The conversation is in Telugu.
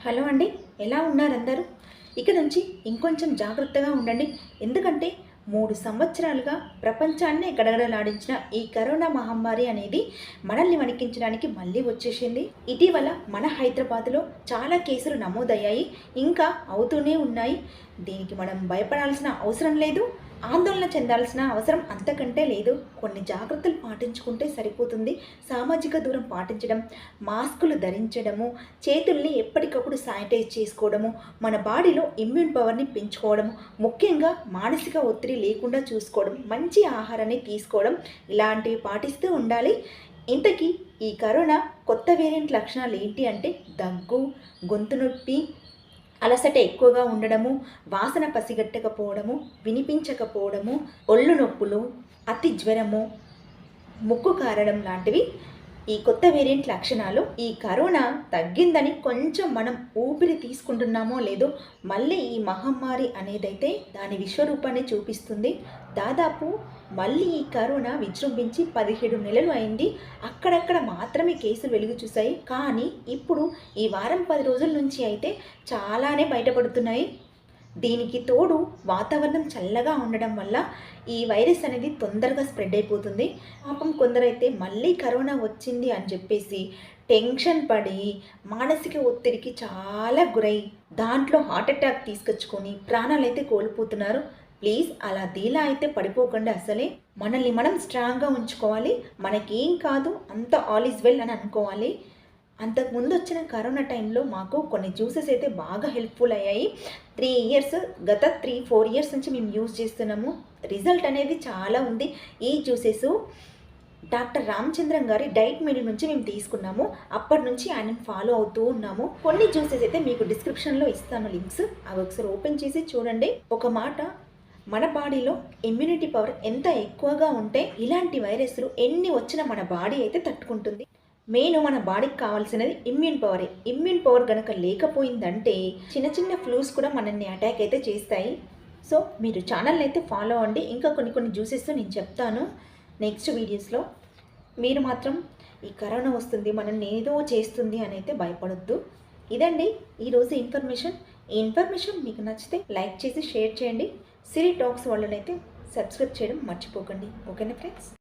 హలో అండి, ఎలా ఉన్నారు అందరూ? ఇక నుంచి ఇంకొంచెం జాగ్రత్తగా ఉండండి. ఎందుకంటే 3 సంవత్సరాలుగా ప్రపంచాన్నే గడగడలాడించిన ఈ కరోనా మహమ్మారి అనేది మనల్ని వణికించడానికి మళ్ళీ వచ్చేసింది. ఇటీవల మన హైదరాబాద్లో చాలా కేసులు నమోదయ్యాయి, ఇంకా అవుతూనే ఉన్నాయి. దీనికి మనం భయపడాల్సిన అవసరం లేదు, ఆందోళన చెందాల్సిన అవసరం అంతకంటే లేదు. కొన్ని జాగ్రత్తలు పాటించుకుంటే సరిపోతుంది. సామాజిక దూరం పాటించడం, మాస్కులు ధరించడము, చేతుల్ని ఎప్పటికప్పుడు శానిటైజ్ చేసుకోవడము, మన బాడీలో ఇమ్యూన్ పవర్ని పెంచుకోవడము, ముఖ్యంగా మానసిక ఒత్తిడి లేకుండా చూసుకోవడం, మంచి ఆహారాన్ని తీసుకోవడం, ఇలాంటివి పాటిస్తూ ఉండాలి. ఇంతకీ ఈ కరోనా కొత్త వేరియంట్ లక్షణాలు ఏంటి అంటే దగ్గు, గొంతు నొప్పి, అలసట ఎక్కువగా ఉండడము, వాసన పసిగట్టకపోవడము, వినిపించకపోవడము, ఒళ్ళు నొప్పులు, అతి జ్వరము, ముక్కు కారడం లాంటివి ఈ కొత్త వేరియంట్ లక్షణాలు. ఈ కరోనా తగ్గిందని కొంచెం మనం ఊపిరి తీసుకుంటున్నామో లేదో మళ్ళీ ఈ మహమ్మారి అనేదైతే దాని విశ్వరూపాన్ని చూపిస్తుంది. దాదాపు మళ్ళీ ఈ కరోనా విజృంభించి 17 నెలలు అయింది. అక్కడక్కడ మాత్రమే కేసులు వెలుగు చూశాయి, కానీ ఇప్పుడు ఈ వారం 10 రోజుల నుంచి అయితే చాలానే బయటపడుతున్నాయి. దీనికి తోడు వాతావరణం చల్లగా ఉండడం వల్ల ఈ వైరస్ అనేది తొందరగా స్ప్రెడ్ అయిపోతుంది. పాపం కొందరైతే మళ్ళీ కరోనా వచ్చింది అని చెప్పేసి టెన్షన్ పడి మానసిక ఒత్తిడికి చాలా గురై దాంట్లో హార్ట్ అటాక్ తీసుకొచ్చుకొని ప్రాణాలైతే కోల్పోతున్నారు. ప్లీజ్ అలా దీలా అయితే పడిపోకుండా అసలే మనల్ని మనం స్ట్రాంగ్గా ఉంచుకోవాలి. మనకేం కాదు, అంత ఆల్ ఈజ్ వెల్ అని అనుకోవాలి. అంతకుముందు వచ్చిన కరోనా టైంలో మాకు కొన్ని జ్యూసెస్ అయితే బాగా హెల్ప్ఫుల్ అయ్యాయి. 3 ఇయర్స్, గత 3-4 ఇయర్స్ నుంచి మేము యూజ్ చేస్తున్నాము. రిజల్ట్ అనేది చాలా ఉంది. ఈ జ్యూసెస్ డాక్టర్ రామచంద్రన్ గారి డైట్ మెనూ నుంచి మేము తీసుకున్నాము. అప్పటి నుంచి ఆయనను ఫాలో అవుతూ ఉన్నాము. కొన్ని జ్యూసెస్ అయితే మీకు డిస్క్రిప్షన్లో ఇస్తాను లింక్స్, అవి ఒకసారి ఓపెన్ చేసి చూడండి. ఒక మాట, మన బాడీలో ఇమ్యూనిటీ పవర్ ఎంత ఎక్కువగా ఉంటే ఇలాంటి వైరస్లు ఎన్ని వచ్చినా మన బాడీ అయితే తట్టుకుంటుంది. మెయిన్ మన బాడీకి కావాల్సినది ఇమ్యూన్ పవరే. ఇమ్యూన్ పవర్ కనుక లేకపోయిందంటే చిన్న చిన్న ఫ్లూస్ కూడా మనల్ని అటాక్ అయితే చేస్తాయి. సో మీరు ఛానల్ని అయితే ఫాలో అవ్వండి. ఇంకా కొన్ని జ్యూసెస్ నేను చెప్తాను నెక్స్ట్ వీడియోస్లో. మీరు మాత్రం ఈ కరోనా వస్తుంది, మనల్ని ఏదో చేస్తుంది అని అయితే భయపడొద్దు. ఇదండి ఈరోజు ఇన్ఫర్మేషన్. ఈ ఇన్ఫర్మేషన్ మీకు నచ్చితే లైక్ చేసి షేర్ చేయండి. సిరి టాక్స్ వాళ్ళనైతే సబ్స్క్రైబ్ చేయడం మర్చిపోకండి. ఓకేనా ఫ్రెండ్స్?